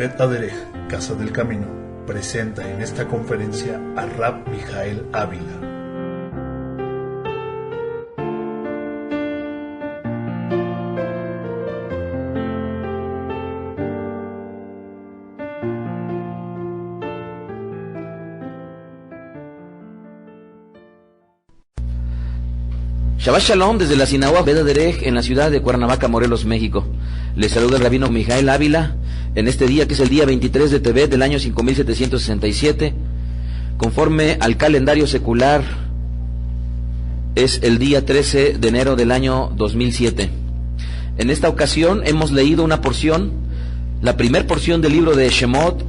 Bet Aderech, Casa del Camino, presenta en esta conferencia a Rab Mijael Ávila. Shabbat Shalom desde la sinagoga Bet Aderech en la ciudad de Cuernavaca, Morelos, México. Les saluda el rabino Mijael Ávila en este día que es el día 23 de Tevet del año 5767. Conforme al calendario secular es el día 13 de enero del año 2007. En esta ocasión hemos leído una porción, la primer porción del libro de Shemot,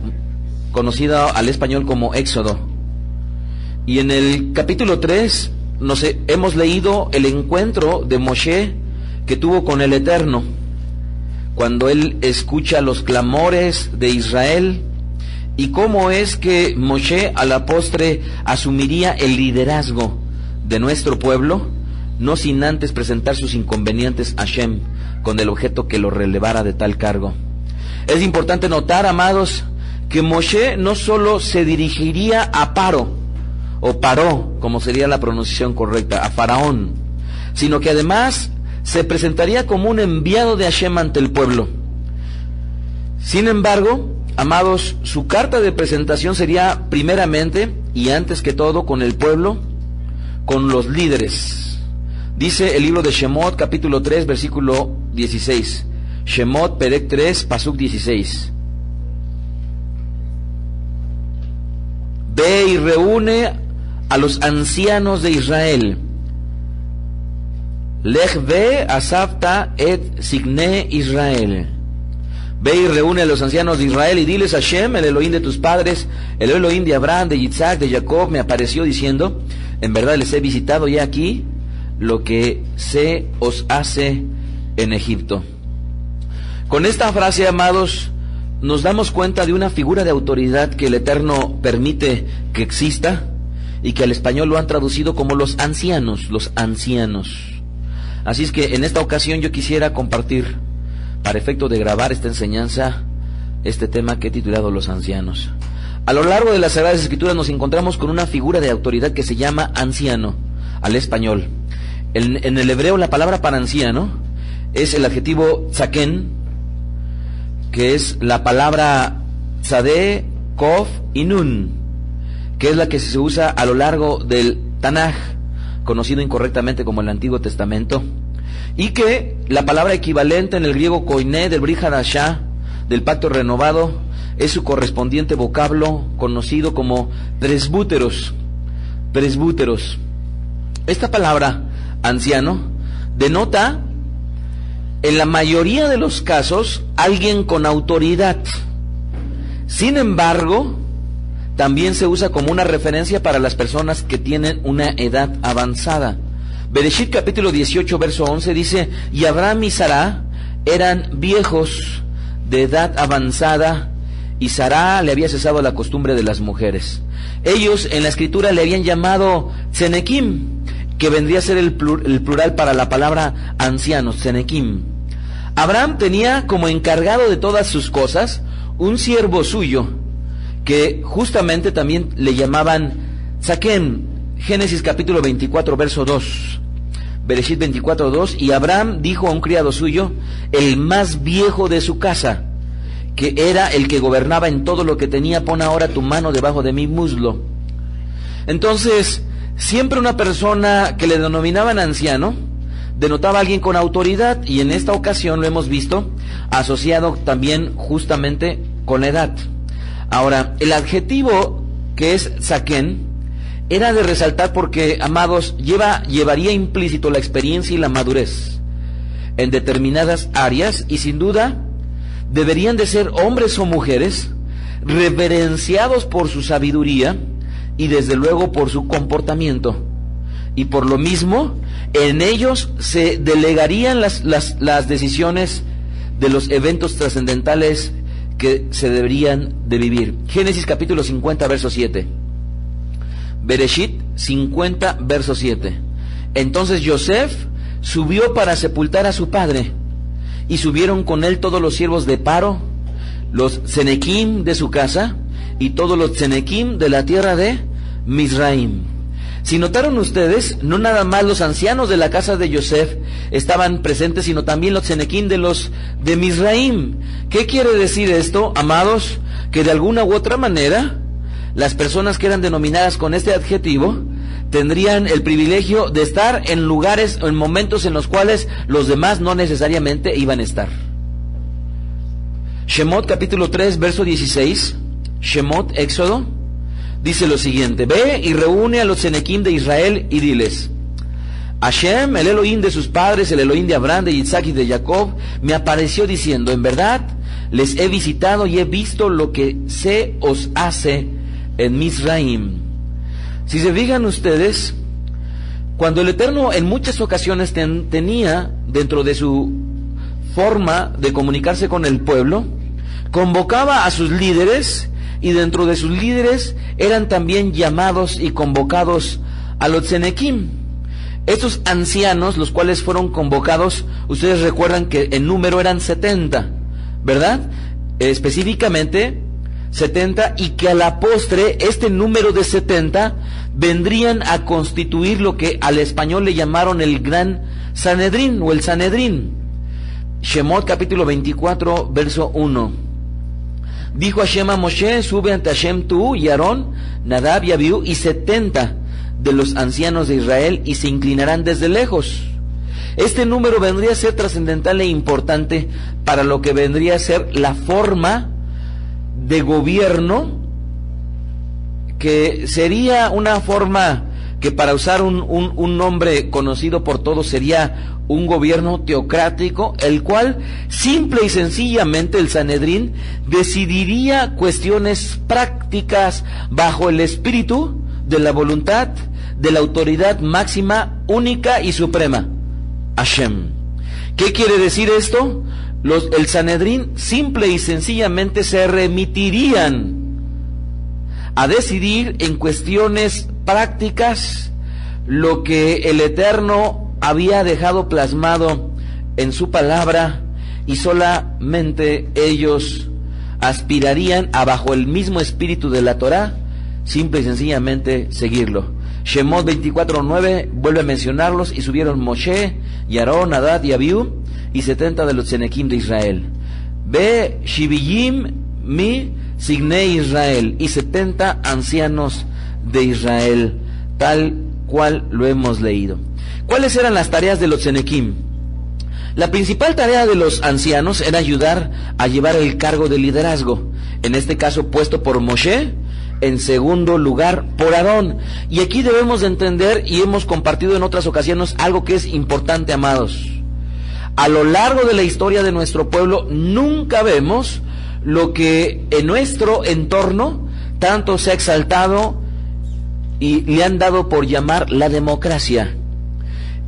conocida al español como Éxodo. Y en el capítulo 3 hemos leído el encuentro de Moshe que tuvo con el Eterno, cuando él escucha los clamores de Israel, y cómo es que Moshe a la postre asumiría el liderazgo de nuestro pueblo, no sin antes presentar sus inconvenientes a Hashem, con el objeto que lo relevara de tal cargo. Es importante notar, amados, que Moshe no solo se dirigiría a Paro, o Paró, como sería la pronunciación correcta, a Faraón, sino que además se presentaría como un enviado de Hashem ante el pueblo. Sin embargo, amados, su carta de presentación sería primeramente y antes que todo con el pueblo, con los líderes. Dice el libro de Shemot, capítulo 3, versículo 16. Shemot, Perek 3, Pasuk 16. Ve y reúne a los ancianos de Israel. Lech ve asafta et signé Israel. Ve y reúne a los ancianos de Israel y diles: Hashem, el Elohim de tus padres, el Elohim de Abraham, de Yitzhak, de Jacob, me apareció diciendo: en verdad les he visitado y aquí lo que se os hace en Egipto. Con esta frase, amados, nos damos cuenta de una figura de autoridad que el Eterno permite que exista, y que al español lo han traducido como los ancianos, los ancianos. Así es que en esta ocasión yo quisiera compartir, para efecto de grabar esta enseñanza, este tema que he titulado Los ancianos. A lo largo de las Sagradas Escrituras nos encontramos con una figura de autoridad que se llama anciano, al español. En el hebreo la palabra para anciano es el adjetivo tzaken, que es la palabra tzadé, kof y nun, que es la que se usa a lo largo del Tanaj, conocido incorrectamente como el Antiguo Testamento, y que la palabra equivalente en el griego koiné del Brit Hadashah, del Pacto Renovado, es su correspondiente vocablo conocido como presbúteros. Presbúteros. Esta palabra, anciano, denota, en la mayoría de los casos, alguien con autoridad. Sin embargo, también se usa como una referencia para las personas que tienen una edad avanzada. Bereshit capítulo 18 verso 11 dice: y Abraham y Sará eran viejos de edad avanzada, y Sará le había cesado la costumbre de las mujeres. Ellos en la escritura le habían llamado Tzenekim, que vendría a ser el plural para la palabra ancianos, Tzenekim. Abraham tenía como encargado de todas sus cosas un siervo suyo, que justamente también le llamaban Tzaken. Génesis capítulo 24 verso 2, Bereshit 24 2, y Abraham dijo a un criado suyo, el más viejo de su casa, que era el que gobernaba en todo lo que tenía: pon ahora tu mano debajo de mi muslo. Entonces, siempre una persona que le denominaban anciano denotaba a alguien con autoridad, y en esta ocasión lo hemos visto asociado también justamente con la edad. Ahora, el adjetivo que es tzaken era de resaltar porque, amados, llevaría implícito la experiencia y la madurez en determinadas áreas, y sin duda deberían de ser hombres o mujeres reverenciados por su sabiduría y desde luego por su comportamiento, y por lo mismo en ellos se delegarían las decisiones de los eventos trascendentales que se deberían de vivir. Génesis capítulo 50 verso 7. Bereshit 50 verso 7. Entonces Yosef subió para sepultar a su padre, y subieron con él todos los siervos de Paro, los tzenequim de su casa y todos los tzenequim de la tierra de Mizraim. Si notaron ustedes, no nada más los ancianos de la casa de Yosef estaban presentes, sino también los tzenequim de Mizraim. ¿Qué quiere decir esto, amados? Que de alguna u otra manera, las personas que eran denominadas con este adjetivo tendrían el privilegio de estar en lugares o en momentos en los cuales los demás no necesariamente iban a estar. Shemot capítulo 3 verso 16, Shemot, Éxodo, dice lo siguiente: ve y reúne a los tzenequim de Israel y diles: Hashem, el Elohim de sus padres, el Elohim de Abraham, de Yitzhak y de Jacob, me apareció diciendo: en verdad les he visitado y he visto lo que se os hace en Mizraim. Si se fijan ustedes, cuando el Eterno en muchas ocasiones tenía dentro de su forma de comunicarse con el pueblo, convocaba a sus líderes, y dentro de sus líderes eran también llamados y convocados a los tzenequim. Estos ancianos, los cuales fueron convocados, ustedes recuerdan que en número eran 70, ¿verdad? Específicamente 70, y que a la postre este número de 70 vendrían a constituir lo que al español le llamaron el Gran Sanedrín o el Sanedrín. Shemot capítulo 24 verso 1. Dijo Hashem a Moshe: sube ante Hashem tú y Aarón, Nadab y Abiú y 70 de los ancianos de Israel, y se inclinarán desde lejos. Este número vendría a ser trascendental e importante para lo que vendría a ser la forma de gobierno, que sería una forma que, para usar un nombre conocido por todos, sería un gobierno teocrático, el cual simple y sencillamente el Sanedrín decidiría cuestiones prácticas bajo el espíritu de la voluntad de la autoridad máxima, única y suprema, Hashem. ¿Qué quiere decir esto? El Sanedrín simple y sencillamente se remitirían a decidir en cuestiones prácticas lo que el Eterno había dejado plasmado en su palabra, y solamente ellos aspirarían a, bajo el mismo espíritu de la Torá, simple y sencillamente seguirlo. Shemot 24:9 vuelve a mencionarlos: y subieron Moshe y Aarón, Nadab y Abiú y 70 de los tzenequim de Israel. Ve Shiviyim mi Signé Israel, y 70 ancianos de Israel, tal cual lo hemos leído. ¿Cuáles eran las tareas de los tzenequim? La principal tarea de los ancianos era ayudar a llevar el cargo de liderazgo, en este caso puesto por Moshe, en segundo lugar por Aarón. Y aquí debemos de entender, y hemos compartido en otras ocasiones, algo que es importante, amados. A lo largo de la historia de nuestro pueblo nunca vemos lo que en nuestro entorno tanto se ha exaltado y le han dado por llamar la democracia.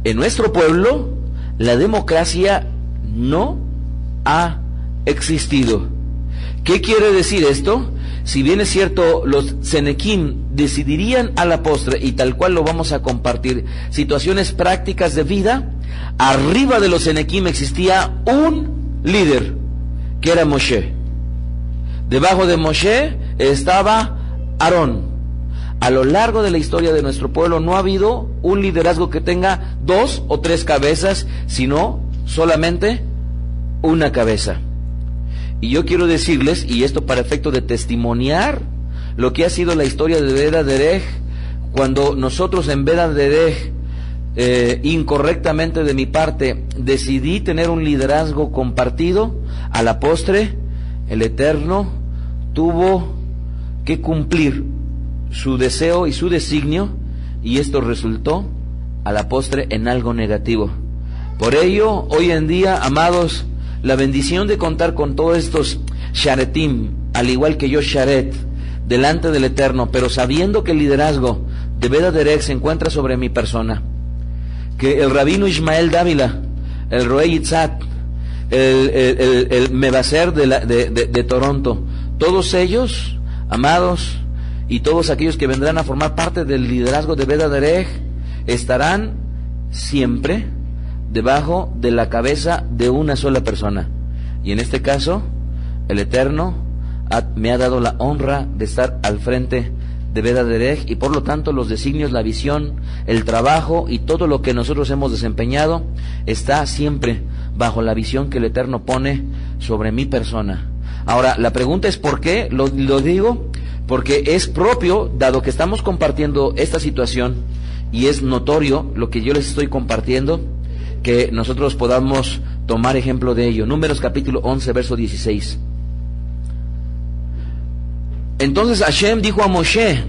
En nuestro pueblo la democracia no ha existido. ¿Qué quiere decir esto? Si bien es cierto, los tzenequim decidirían a la postre, y tal cual lo vamos a compartir, situaciones prácticas de vida, arriba de los tzenequim existía un líder, que era Moshe. Debajo de Moshe estaba Aarón. A lo largo de la historia de nuestro pueblo no ha habido un liderazgo que tenga 2 o 3 cabezas, sino solamente una cabeza. Y yo quiero decirles, y esto para efecto de testimoniar lo que ha sido la historia de Beda Derech, cuando nosotros en Beda Derech, incorrectamente de mi parte, decidí tener un liderazgo compartido, a la postre el Eterno tuvo que cumplir su deseo y su designio, y esto resultó a la postre en algo negativo. Por ello, hoy en día, amados, la bendición de contar con todos estos sharetim, al igual que yo sharet, delante del Eterno, pero sabiendo que el liderazgo de Beda Derech se encuentra sobre mi persona, que el rabino Ismael Dávila, el Roé Yitzhak, el Mebaser de Toronto, todos ellos, amados, y todos aquellos que vendrán a formar parte del liderazgo de Beda Derech, estarán siempre debajo de la cabeza de una sola persona, y en este caso el Eterno me ha dado la honra de estar al frente de Beth Derech, y por lo tanto los designios, la visión, el trabajo y todo lo que nosotros hemos desempeñado está siempre bajo la visión que el Eterno pone sobre mi persona. Ahora, la pregunta es ¿por qué? Lo digo porque es propio, dado que estamos compartiendo esta situación y es notorio lo que yo les estoy compartiendo, que nosotros podamos tomar ejemplo de ello. Números capítulo 11, verso 16. Entonces Hashem dijo a Moshe: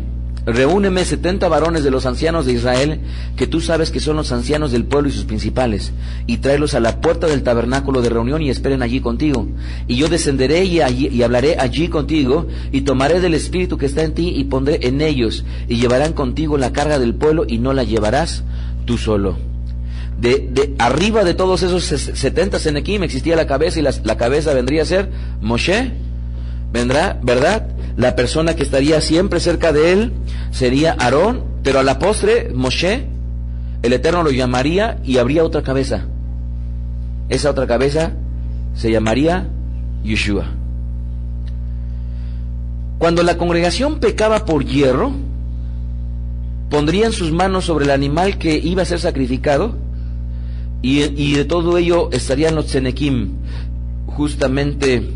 reúneme 70 varones de los ancianos de Israel, que tú sabes que son los ancianos del pueblo y sus principales, y tráelos a la puerta del tabernáculo de reunión y esperen allí contigo. Y yo descenderé y hablaré allí contigo, y tomaré del espíritu que está en ti y pondré en ellos, y llevarán contigo la carga del pueblo, y no la llevarás tú solo. De arriba de todos esos 70 Senequim existía la cabeza, y la cabeza vendría a ser Moshe, vendrá, ¿verdad? La persona que estaría siempre cerca de él sería Aarón, pero a la postre Moshe, el Eterno lo llamaría y habría otra cabeza. Esa otra cabeza se llamaría Yeshua. Cuando la congregación pecaba por hierro, pondrían sus manos sobre el animal que iba a ser sacrificado, y de todo ello estarían los Tzenequim justamente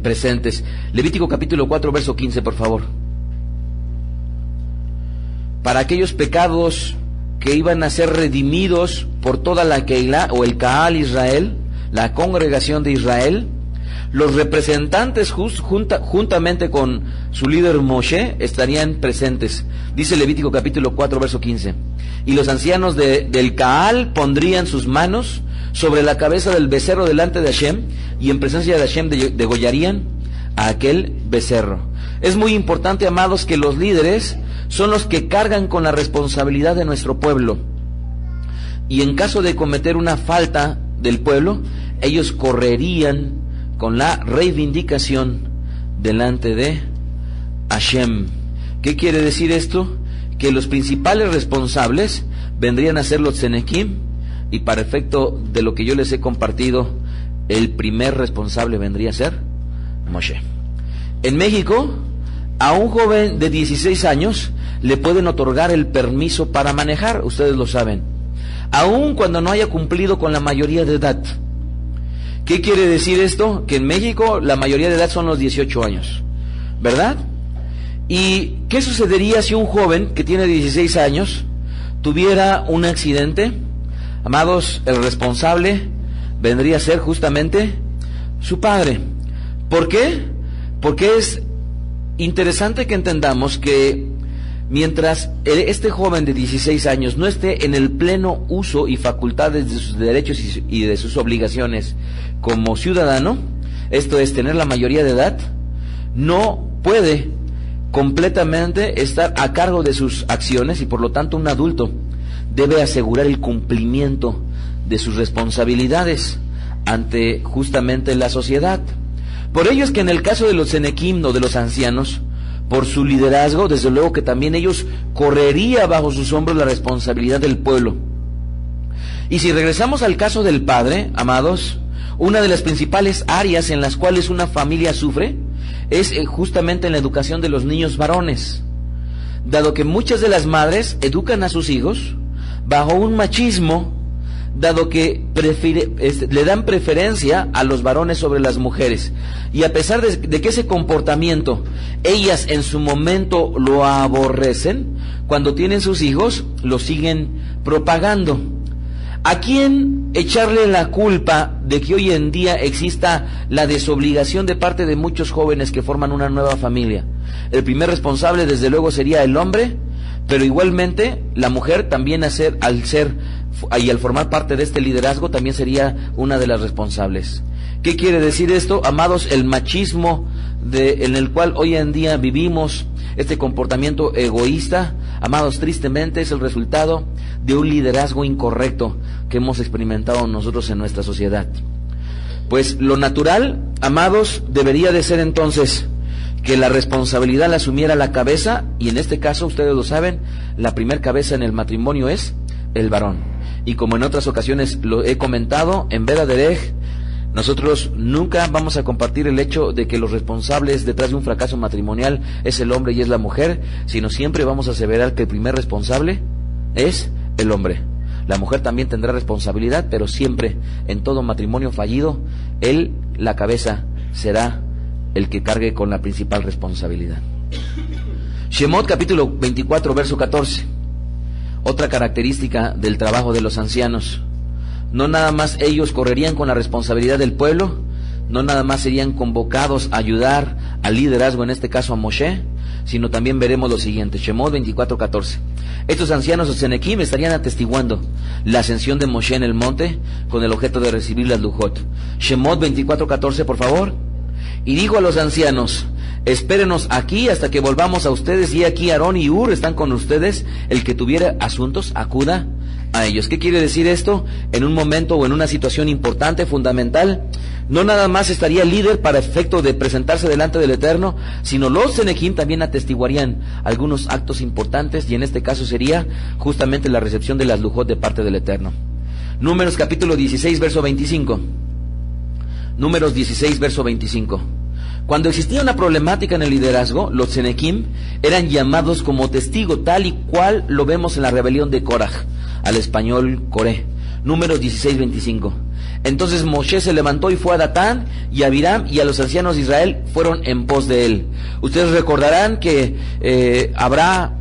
presentes. Levítico capítulo 4, verso 15, por favor. Para aquellos pecados que iban a ser redimidos por toda la Keilah o el Kaal Israel, la congregación de Israel, los representantes juntamente con su líder Moshe estarían presentes. Dice Levítico capítulo 4, verso 15. Y los ancianos del Kaal pondrían sus manos sobre la cabeza del becerro delante de Hashem, y en presencia de Hashem degollarían a aquel becerro. Es muy importante, amados, que los líderes son los que cargan con la responsabilidad de nuestro pueblo, y en caso de cometer una falta del pueblo, ellos correrían con la reivindicación delante de Hashem. ¿Qué quiere decir esto? Que los principales responsables vendrían a ser los Tzenequim, y para efecto de lo que yo les he compartido, el primer responsable vendría a ser Moshe. En México, a un joven de 16 años le pueden otorgar el permiso para manejar, ustedes lo saben, aun cuando no haya cumplido con la mayoría de edad. ¿Qué quiere decir esto? Que en México la mayoría de edad son los 18 años, ¿verdad? ¿Y qué sucedería si un joven que tiene 16 años tuviera un accidente? Amados, el responsable vendría a ser justamente su padre. ¿Por qué? Porque es interesante que entendamos que mientras este joven de 16 años no esté en el pleno uso y facultades de sus derechos y de sus obligaciones como ciudadano, esto es, tener la mayoría de edad, no puede completamente estar a cargo de sus acciones, y por lo tanto un adulto debe asegurar el cumplimiento de sus responsabilidades ante justamente la sociedad. Por ello es que en el caso de los Tzenequim o de los ancianos, por su liderazgo, desde luego que también ellos correría bajo sus hombros la responsabilidad del pueblo. Y si regresamos al caso del padre, amados, una de las principales áreas en las cuales una familia sufre es justamente en la educación de los niños varones, dado que muchas de las madres educan a sus hijos bajo un machismo, dado que le dan preferencia a los varones sobre las mujeres, y a pesar de que ese comportamiento ellas en su momento lo aborrecen, cuando tienen sus hijos lo siguen propagando. ¿A quién echarle la culpa de que hoy en día exista la desobligación de parte de muchos jóvenes que forman una nueva familia? El primer responsable desde luego sería el hombre, pero igualmente la mujer también al formar parte de este liderazgo también sería una de las responsables. ¿Qué quiere decir esto, amados? El machismo en el cual hoy en día vivimos, este comportamiento egoísta, amados, tristemente es el resultado de un liderazgo incorrecto que hemos experimentado nosotros en nuestra sociedad. Pues lo natural, amados, debería de ser entonces que la responsabilidad la asumiera la cabeza, y en este caso, ustedes lo saben, la primer cabeza en el matrimonio es el varón. Y como en otras ocasiones lo he comentado, en Beth Derech, Nosotros nunca vamos a compartir el hecho de que los responsables detrás de un fracaso matrimonial es el hombre y es la mujer, sino siempre vamos a aseverar que el primer responsable es el hombre. La mujer también tendrá responsabilidad, pero siempre, en todo matrimonio fallido, él, la cabeza, será el que cargue con la principal responsabilidad. Shemot capítulo 24, verso 14. Otra característica del trabajo de los ancianos. No nada más ellos correrían con la responsabilidad del pueblo, no nada más serían convocados a ayudar al liderazgo, en este caso a Moshe, sino también veremos lo siguiente. Shemot 24, 14. Estos ancianos de Senequim estarían atestiguando la ascensión de Moshe en el monte con el objeto de recibir las lujot. Shemot 24, 14, por favor. Y dijo a los ancianos: espérenos aquí hasta que volvamos a ustedes, y aquí Aarón y Hur están con ustedes, el que tuviera asuntos acuda a ellos. ¿Qué quiere decir esto? En un momento o en una situación importante, fundamental, no nada más estaría el líder para efecto de presentarse delante del Eterno, sino los Senequim también atestiguarían algunos actos importantes, y en este caso sería justamente la recepción de las lujot de parte del Eterno. Números capítulo 16, verso 25. Números 16, verso 25. Cuando existía una problemática en el liderazgo, los Senequim eran llamados como testigo, tal y cual lo vemos en la rebelión de Koraj, al español Coré. Números 16, 25. Entonces Moshe se levantó y fue a Datán y a Abiram, y a los ancianos de Israel fueron en pos de él. Ustedes recordarán que habrá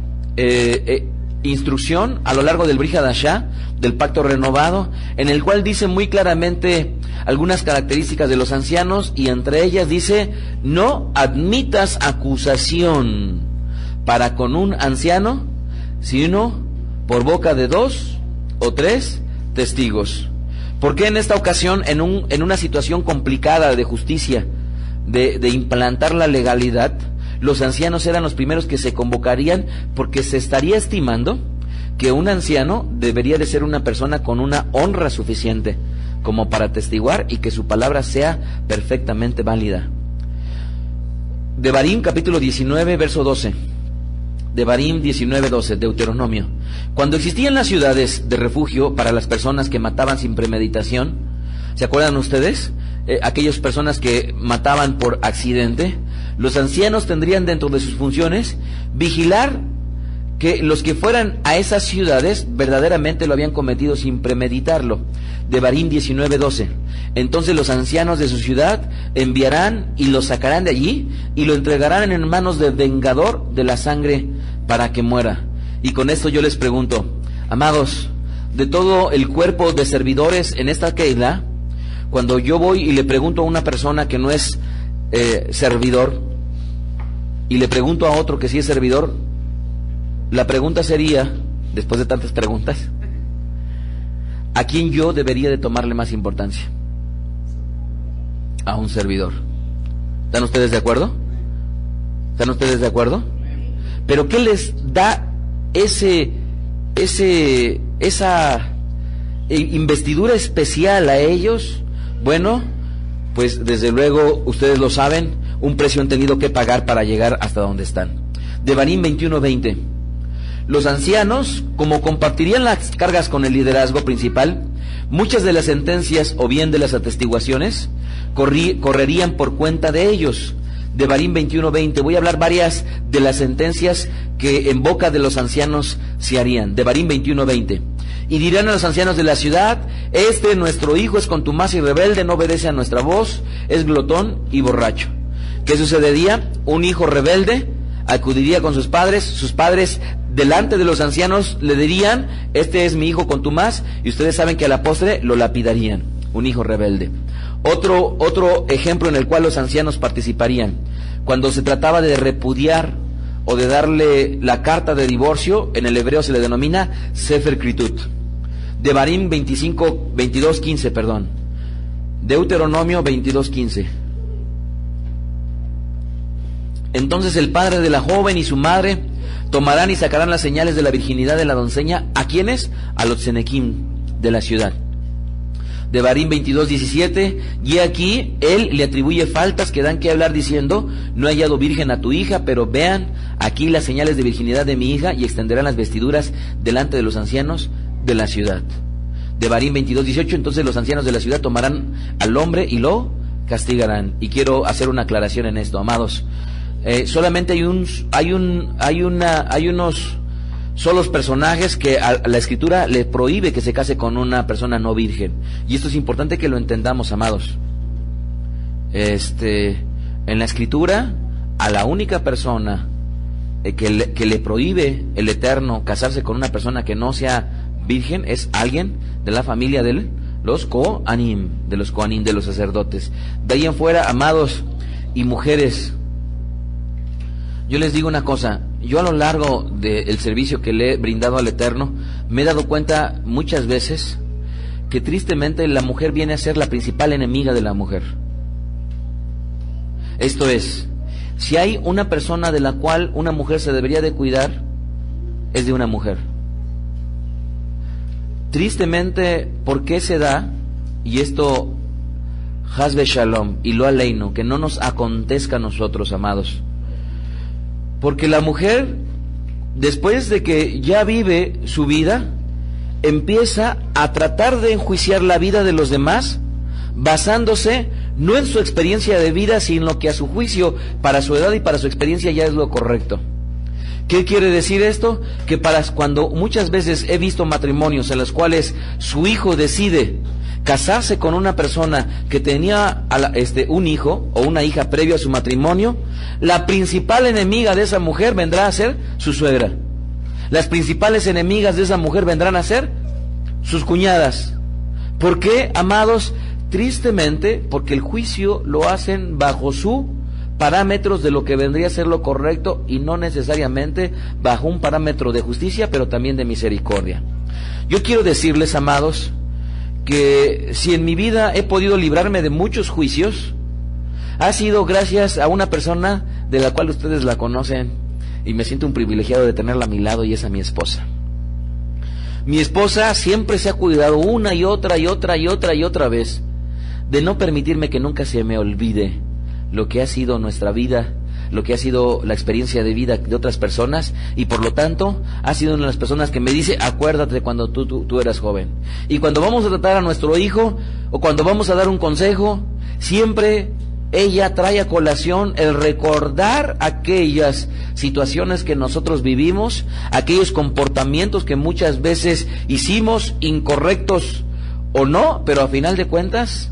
instrucción a lo largo del Brit Hadashah, del pacto renovado, en el cual dice muy claramente algunas características de los ancianos, y entre ellas dice: no admitas acusación para con un anciano, sino por boca de 2 o 3 testigos. ¿Por qué en esta ocasión, en una situación complicada de justicia, de implantar la legalidad, los ancianos eran los primeros que se convocarían? Porque se estaría estimando que un anciano debería de ser una persona con una honra suficiente como para atestiguar y que su palabra sea perfectamente válida. Devarim capítulo 19, verso 12. Devarim 19, 12, Deuteronomio. Cuando existían las ciudades de refugio para las personas que mataban sin premeditación, ¿se acuerdan ustedes? Aquellas personas que mataban por accidente, los ancianos tendrían dentro de sus funciones vigilar que los que fueran a esas ciudades verdaderamente lo habían cometido sin premeditarlo. Devarim 19, 12. Entonces los ancianos de su ciudad enviarán y lo sacarán de allí y lo entregarán en manos del vengador de la sangre para que muera. Y con esto yo les pregunto, amados, de todo el cuerpo de servidores en esta Keilah, cuando yo voy y le pregunto a una persona que no es servidor, y le pregunto a otro que sí es servidor, la pregunta sería, después de tantas preguntas, ¿a quién yo debería de tomarle más importancia? A un servidor. ¿Están ustedes de acuerdo? ¿Están ustedes de acuerdo? Pero ¿qué les da esa investidura especial a ellos? Bueno, pues desde luego ustedes lo saben, un precio han tenido que pagar para llegar hasta donde están. Devarim 21, 20. Los ancianos, como compartirían las cargas con el liderazgo principal, muchas de las sentencias o bien de las atestiguaciones correrían por cuenta de ellos. Devarim 21:20. Voy a hablar varias de las sentencias que en boca de los ancianos se harían. Devarim 21:20. Y dirán a los ancianos de la ciudad: nuestro hijo es contumaz y rebelde, no obedece a nuestra voz, es glotón y borracho. ¿Qué sucedería? Un hijo rebelde acudiría con sus padres delante de los ancianos le dirían: este es mi hijo contumaz, y ustedes saben que a la postre lo lapidarían. Un hijo rebelde. Otro ejemplo en el cual los ancianos participarían, cuando se trataba de repudiar o de darle la carta de divorcio, en el hebreo se le denomina Sefer Kritut. Devarim 22:15, perdón. Deuteronomio 22:15. Entonces el padre de la joven y su madre tomarán y sacarán las señales de la virginidad de la doncella. ¿A quiénes? A los Senequim de la ciudad. Devarim 22:17. Y aquí él le atribuye faltas que dan que hablar diciendo: no he hallado virgen a tu hija, pero vean aquí las señales de virginidad de mi hija, y extenderán las vestiduras delante de los ancianos de la ciudad. Devarim 22:18, entonces los ancianos de la ciudad tomarán al hombre y lo castigarán. Y quiero hacer una aclaración en esto, amados. Solamente hay unos solos personajes que a la Escritura le prohíbe que se case con una persona no virgen. Y esto es importante que lo entendamos, amados. En la Escritura, a la única persona que le prohíbe el Eterno casarse con una persona que no sea virgen es alguien de la familia de los Kohanim, de los sacerdotes. De ahí en fuera, amados y mujeres, yo les digo una cosa. Yo a lo largo del servicio que le he brindado al Eterno, me he dado cuenta muchas veces que tristemente la mujer viene a ser la principal enemiga de la mujer. Esto es, si hay una persona de la cual una mujer se debería de cuidar, es de una mujer. Tristemente, ¿por qué se da? Y esto, Hasbe Shalom, y lo aleino, que no nos acontezca a nosotros, amados. Porque la mujer, después de que ya vive su vida, empieza a tratar de enjuiciar la vida de los demás, basándose no en su experiencia de vida, sino que a su juicio, para su edad y para su experiencia, ya es lo correcto. ¿Qué quiere decir esto? Que cuando muchas veces he visto matrimonios en los cuales su hijo decide casarse con una persona que tenía un hijo o una hija previo a su matrimonio, la principal enemiga de esa mujer vendrá a ser su suegra. Las principales enemigas de esa mujer vendrán a ser sus cuñadas. ¿Por qué, amados? Tristemente, porque el juicio lo hacen bajo su parámetros de lo que vendría a ser lo correcto y no necesariamente bajo un parámetro de justicia, pero también de misericordia. Yo quiero decirles, amados, que si en mi vida he podido librarme de muchos juicios, ha sido gracias a una persona de la cual ustedes la conocen y me siento un privilegiado de tenerla a mi lado, y es a mi esposa. Mi esposa siempre se ha cuidado una y otra vez de no permitirme que nunca se me olvide lo que ha sido nuestra vida, lo que ha sido la experiencia de vida de otras personas, y por lo tanto ha sido una de las personas que me dice: acuérdate de cuando tú eras joven. Y cuando vamos a tratar a nuestro hijo o cuando vamos a dar un consejo, siempre ella trae a colación el recordar aquellas situaciones que nosotros vivimos, aquellos comportamientos que muchas veces hicimos, incorrectos o no, pero a final de cuentas,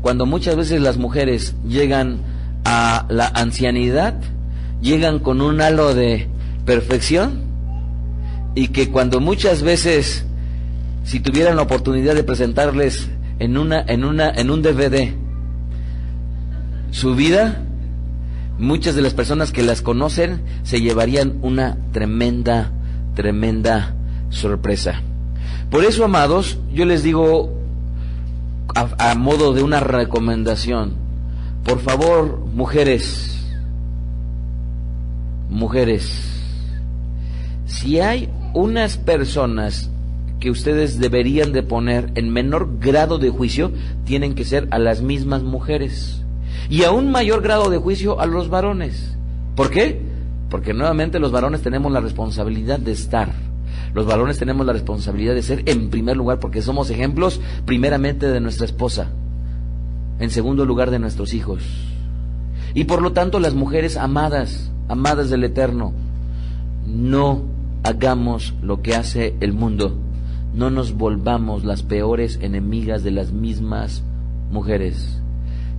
cuando muchas veces las mujeres llegan a la ancianidad, llegan con un halo de perfección, y que cuando muchas veces, si tuvieran la oportunidad de presentarles en un DVD su vida, muchas de las personas que las conocen se llevarían una tremenda sorpresa. Por eso, amados, yo les digo a modo de una recomendación, por favor, mujeres, si hay unas personas que ustedes deberían de poner en menor grado de juicio, tienen que ser a las mismas mujeres, y a un mayor grado de juicio a los varones. ¿Por qué? Porque nuevamente los varones tenemos la responsabilidad de estar. Los varones tenemos la responsabilidad de ser en primer lugar, porque somos ejemplos primeramente de nuestra esposa, en segundo lugar de nuestros hijos. Y por lo tanto, las mujeres amadas del Eterno, no hagamos lo que hace el mundo. No nos volvamos las peores enemigas de las mismas mujeres.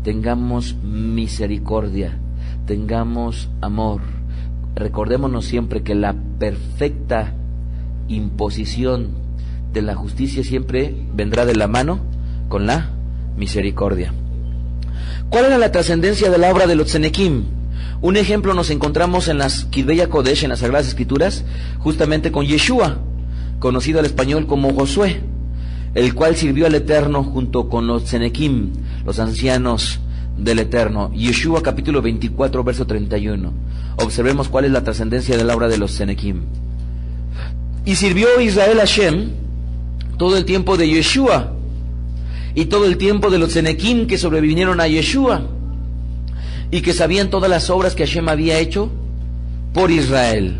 Tengamos misericordia, tengamos amor. Recordémonos siempre que la perfecta imposición de la justicia siempre vendrá de la mano con la misericordia. ¿Cuál era la trascendencia de la obra de los Tzenekim? Un ejemplo nos encontramos en las Kidbeya Kodesh, en las Sagradas Escrituras, justamente con Yeshua, conocido al español como Josué, el cual sirvió al Eterno junto con los Tzenekim, los ancianos del Eterno. Yeshua capítulo 24, verso 31. Observemos cuál es la trascendencia de la obra de los Tzenekim. Y sirvió Israel a Hashem todo el tiempo de Yeshua y todo el tiempo de los Tzenekim que sobrevinieron a Yeshua y que sabían todas las obras que Hashem había hecho por Israel.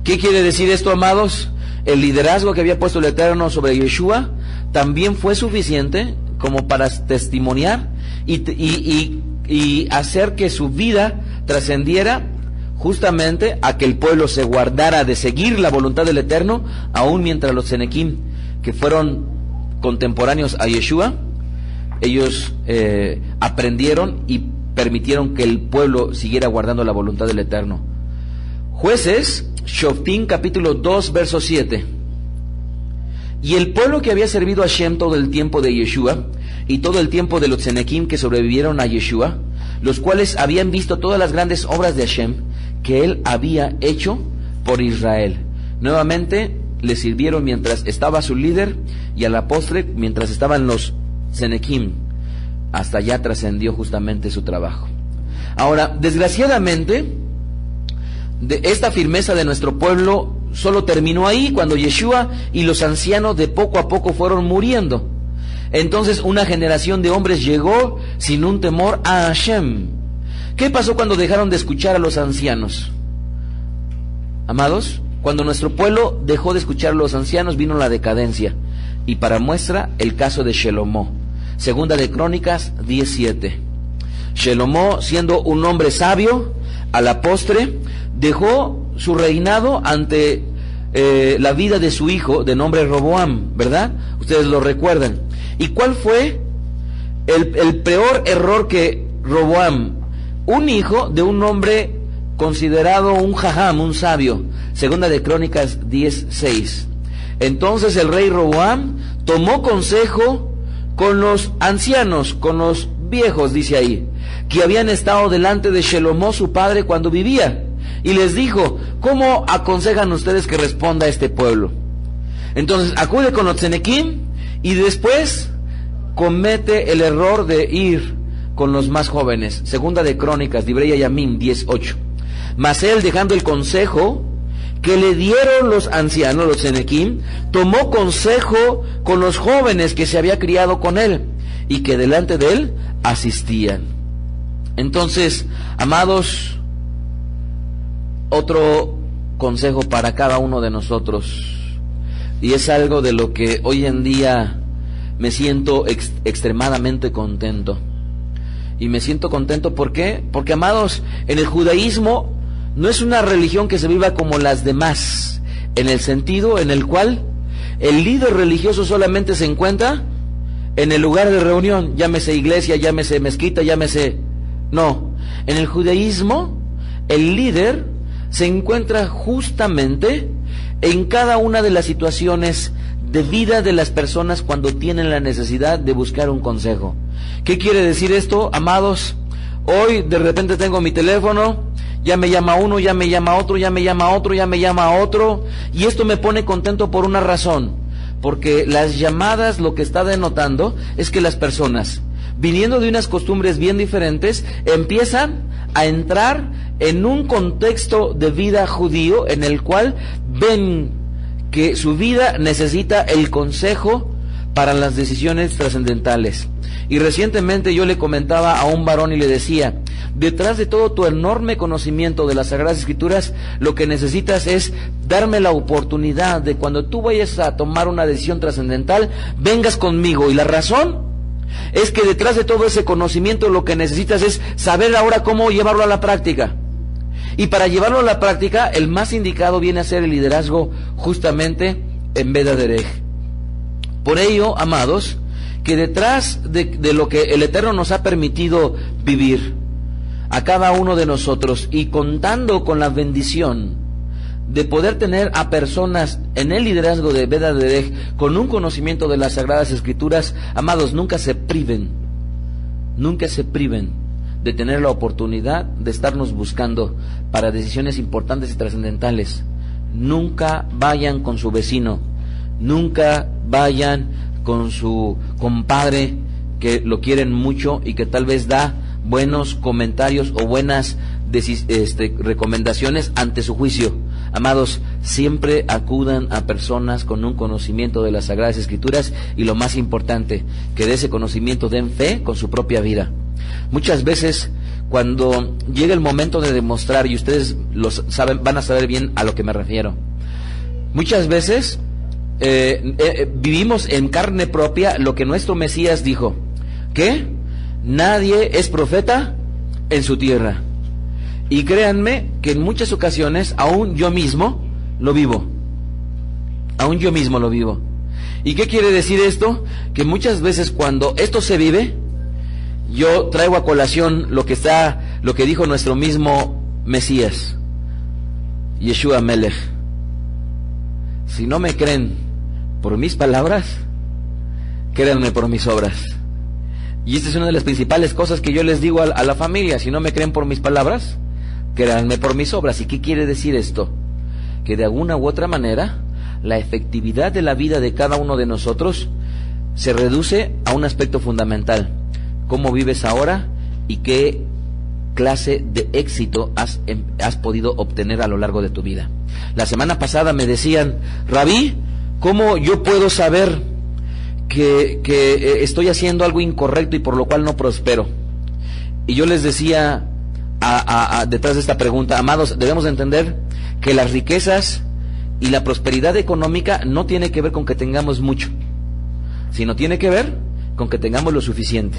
¿Qué quiere decir esto, amados? el liderazgo que había puesto el Eterno sobre Yeshua también fue suficiente como para testimoniar y hacer que su vida trascendiera justamente a que el pueblo se guardara de seguir la voluntad del Eterno, aún mientras los Tzenequim, que fueron contemporáneos a Yeshua, ellos aprendieron y permitieron que el pueblo siguiera guardando la voluntad del Eterno. Jueces, Shoftim, capítulo 2, verso 7. Y el pueblo que había servido a Hashem todo el tiempo de Yeshua, y todo el tiempo de los Tzenequim que sobrevivieron a Yeshua, los cuales habían visto todas las grandes obras de Hashem que él había hecho por Israel. Nuevamente le sirvieron mientras estaba su líder, y a la postre mientras estaban los Tzenequim. Hasta allá trascendió justamente su trabajo. Ahora, desgraciadamente, esta firmeza de nuestro pueblo solo terminó ahí, cuando Yeshua y los ancianos de poco a poco fueron muriendo. Entonces una generación de hombres llegó sin un temor a Hashem. ¿Qué pasó cuando dejaron de escuchar a los ancianos? Amados, cuando nuestro pueblo dejó de escuchar a los ancianos, vino la decadencia. Y para muestra, el caso de Shelomó. Segunda de Crónicas 17. Shelomó, siendo un hombre sabio, a la postre dejó su reinado ante la vida de su hijo, de nombre Roboam, ¿verdad? Ustedes lo recuerdan. ¿Y cuál fue el peor error que Roboam, un hijo de un hombre considerado un jajam, un sabio? Segunda de Crónicas 10:6. Entonces el rey Roboam tomó consejo con los ancianos, con los viejos, dice ahí, que habían estado delante de Shelomó su padre cuando vivía, y les dijo: ¿cómo aconsejan ustedes que responda a este pueblo? Entonces acude con los Tzenequim y después comete el error de ir con los más jóvenes. Segunda de Crónicas, Divrei Yamim 10:8. Mas él, dejando el consejo que le dieron los ancianos, los Tzenequim, tomó consejo con los jóvenes que se había criado con él y que delante de él asistían. Entonces, amados, otro consejo para cada uno de nosotros, y es algo de lo que hoy en día me siento extremadamente contento. Y me siento contento, ¿por qué? Porque, amados, en el judaísmo no es una religión que se viva como las demás, en el sentido en el cual el líder religioso solamente se encuentra en el lugar de reunión, llámese iglesia, llámese mezquita, llámese... No, en el judaísmo el líder se encuentra justamente en cada una de las situaciones de vida de las personas cuando tienen la necesidad de buscar un consejo. ¿Qué quiere decir esto, amados? Hoy de repente tengo mi teléfono, ya me llama uno, ya me llama otro, ya me llama otro, ya me llama otro, y esto me pone contento por una razón, porque las llamadas lo que está denotando es que las personas, viniendo de unas costumbres bien diferentes, empiezan a entrar en un contexto de vida judío en el cual ven que su vida necesita el consejo para las decisiones trascendentales. Y recientemente yo le comentaba a un varón y le decía: detrás de todo tu enorme conocimiento de las Sagradas Escrituras, lo que necesitas es darme la oportunidad de cuando tú vayas a tomar una decisión trascendental, vengas conmigo. Y la razón es que detrás de todo ese conocimiento lo que necesitas es saber ahora cómo llevarlo a la práctica. Y para llevarlo a la práctica, el más indicado viene a ser el liderazgo justamente en Beth Derech. Por ello, amados, que detrás de lo que el Eterno nos ha permitido vivir a cada uno de nosotros, y contando con la bendición de poder tener a personas en el liderazgo de Beth Derech con un conocimiento de las Sagradas Escrituras, amados, nunca se priven de tener la oportunidad de estarnos buscando para decisiones importantes y trascendentales. Nunca vayan con su vecino, nunca vayan con su compadre que lo quieren mucho y que tal vez da buenos comentarios o buenas recomendaciones ante su juicio. Amados, siempre acudan a personas con un conocimiento de las Sagradas Escrituras, y lo más importante, que de ese conocimiento den fe con su propia vida. Muchas veces cuando llega el momento de demostrar, y ustedes lo saben, van a saber bien a lo que me refiero, Muchas veces vivimos en carne propia lo que nuestro Mesías dijo, que nadie es profeta en su tierra. Y créanme que en muchas ocasiones aún yo mismo lo vivo. Aún yo mismo lo vivo. ¿Y qué quiere decir esto? Que muchas veces cuando esto se vive, yo traigo a colación lo que dijo nuestro mismo Mesías, Yeshua Melech. Si no me creen por mis palabras, créanme por mis obras. Y esta es una de las principales cosas que yo les digo a la familia. Si no me creen por mis palabras, créanme por mis obras. ¿Y qué quiere decir esto? Que de alguna u otra manera la efectividad de la vida de cada uno de nosotros se reduce a un aspecto fundamental: cómo vives ahora y qué clase de éxito has podido obtener a lo largo de tu vida. La semana pasada me decían: Rabí, ¿cómo yo puedo saber que estoy haciendo algo incorrecto y por lo cual no prospero? Y yo les decía detrás de esta pregunta: amados, debemos entender que las riquezas y la prosperidad económica no tiene que ver con que tengamos mucho, sino tiene que ver con que tengamos lo suficiente.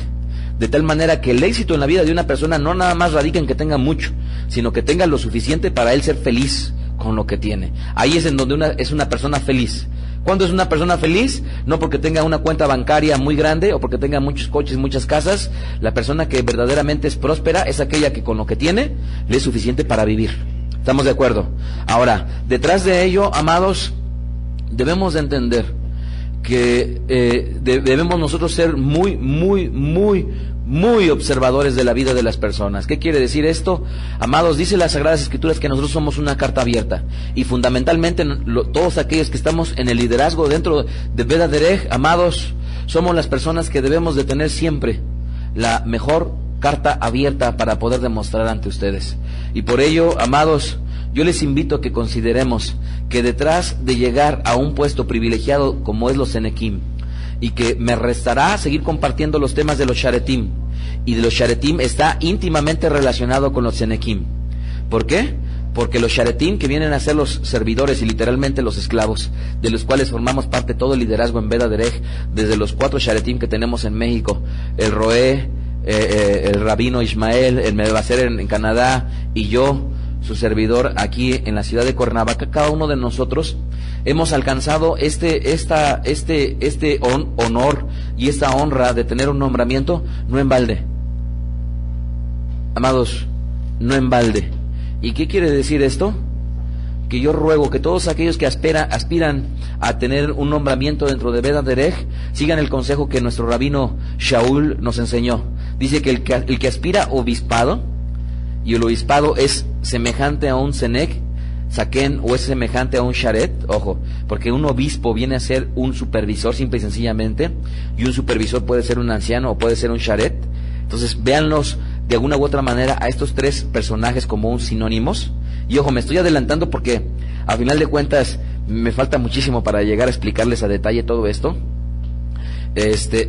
De tal manera que el éxito en la vida de una persona no nada más radica en que tenga mucho, sino que tenga lo suficiente para él ser feliz con lo que tiene. Ahí es en donde es una persona feliz. ¿Cuándo es una persona feliz? No porque tenga una cuenta bancaria muy grande o porque tenga muchos coches, muchas casas. La persona que verdaderamente es próspera es aquella que con lo que tiene le es suficiente para vivir. ¿Estamos de acuerdo? Ahora, detrás de ello, amados, debemos de entender que debemos nosotros ser muy observadores de la vida de las personas. ¿Qué quiere decir esto? Amados, dice las Sagradas Escrituras que nosotros somos una carta abierta, y fundamentalmente todos aquellos que estamos en el liderazgo dentro de Beth Derech, amados, somos las personas que debemos de tener siempre la mejor carta abierta para poder demostrar ante ustedes. Y por ello, amados, yo les invito a que consideremos que detrás de llegar a un puesto privilegiado como es los Enekim, y que me restará seguir compartiendo los temas de los Sharetim, y de los Sharetim está íntimamente relacionado con los Enekim. ¿Por qué? Porque los Sharetim, que vienen a ser los servidores y literalmente los esclavos, de los cuales formamos parte todo el liderazgo en Beth Derech, desde los 4 Sharetim que tenemos en México, el Roé, el Rabino Ismael, el Mebaser en Canadá, y yo, su servidor aquí en la ciudad de Cuernavaca, cada uno de nosotros hemos alcanzado este honor y esta honra de tener un nombramiento no en balde. Amados, no en balde. ¿Y qué quiere decir esto? Que yo ruego que todos aquellos que aspiran a tener un nombramiento dentro de Beth Derech sigan el consejo que nuestro rabino Shaul nos enseñó. Dice que el que aspira obispado, y el obispado es semejante a un Senec, Saken, o es semejante a un Sharet, ojo, porque un obispo viene a ser un supervisor simple y sencillamente, y un supervisor puede ser un anciano o puede ser un Sharet. Entonces véanlos de alguna u otra manera a estos 3 personajes como un sinónimos. Y ojo, me estoy adelantando porque a final de cuentas me falta muchísimo para llegar a explicarles a detalle todo esto.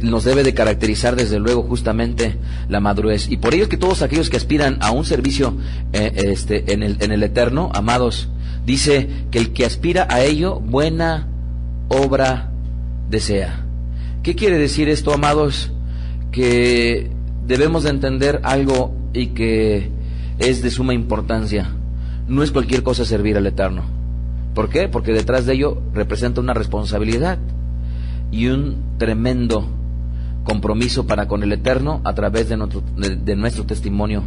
Nos debe de caracterizar desde luego justamente la madurez, y por ello es que todos aquellos que aspiran a un servicio en el eterno, amados, dice que el que aspira a ello, buena obra desea. ¿Qué quiere decir esto, amados? Que debemos de entender algo y que es de suma importancia. No es cualquier cosa servir al eterno. ¿Por qué? Porque detrás de ello representa una responsabilidad y un tremendo compromiso para con el Eterno a través de nuestro testimonio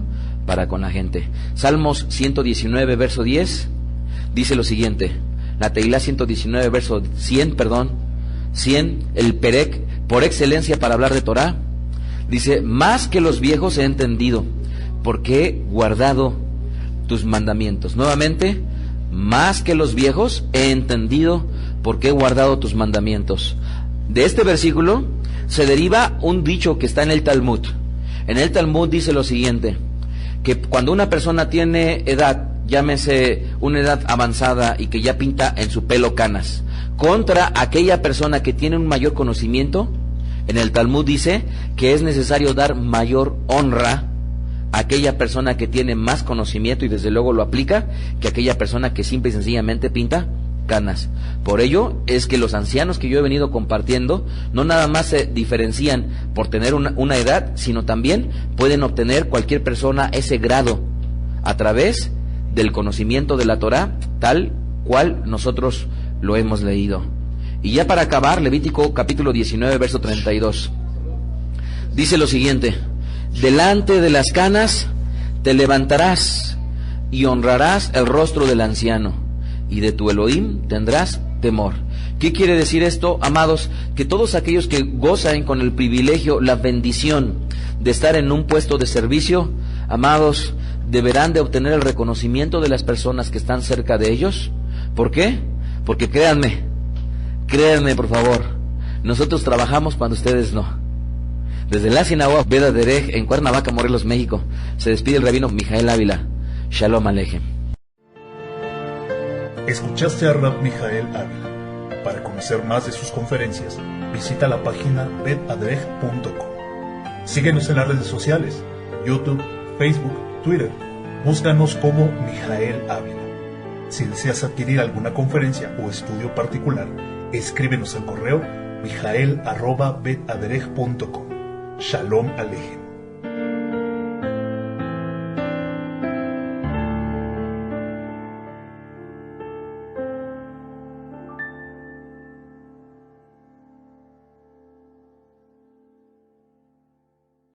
para con la gente. Salmos 119, verso 10, dice lo siguiente. La Teilá 119, verso 100, el Perec, por excelencia para hablar de Torah, dice: más que los viejos he entendido, porque he guardado tus mandamientos. Nuevamente, más que los viejos he entendido, porque he guardado tus mandamientos. De este versículo se deriva un dicho que está en el Talmud. En el Talmud dice lo siguiente: que cuando una persona tiene edad, llámese una edad avanzada y que ya pinta en su pelo canas, contra aquella persona que tiene un mayor conocimiento, en el Talmud dice que es necesario dar mayor honra a aquella persona que tiene más conocimiento y desde luego lo aplica, que aquella persona que simple y sencillamente pinta canas. Por ello es que los ancianos que yo he venido compartiendo no nada más se diferencian por tener una edad, sino también pueden obtener cualquier persona ese grado a través del conocimiento de la Torá, tal cual nosotros lo hemos leído. Y ya para acabar, Levítico capítulo 19, verso 32. Dice lo siguiente: delante de las canas te levantarás y honrarás el rostro del anciano, y de tu Elohim tendrás temor. ¿Qué quiere decir esto, amados? Que todos aquellos que gozan con el privilegio, la bendición de estar en un puesto de servicio, amados, deberán de obtener el reconocimiento de las personas que están cerca de ellos. ¿Por qué? Porque créanme por favor, nosotros trabajamos cuando ustedes no. Desde la Sinagoga Beth Aderech en Cuernavaca, Morelos, México, se despide el rabino Mijael Ávila. Shalom Alejem. Escuchaste a Rab Mijael Ávila. Para conocer más de sus conferencias, visita la página betaderech.com. Síguenos en las redes sociales, YouTube, Facebook, Twitter. Búscanos como Mijael Ávila. Si deseas adquirir alguna conferencia o estudio particular, escríbenos al correo mijael@betaderech.com. Shalom Alejem.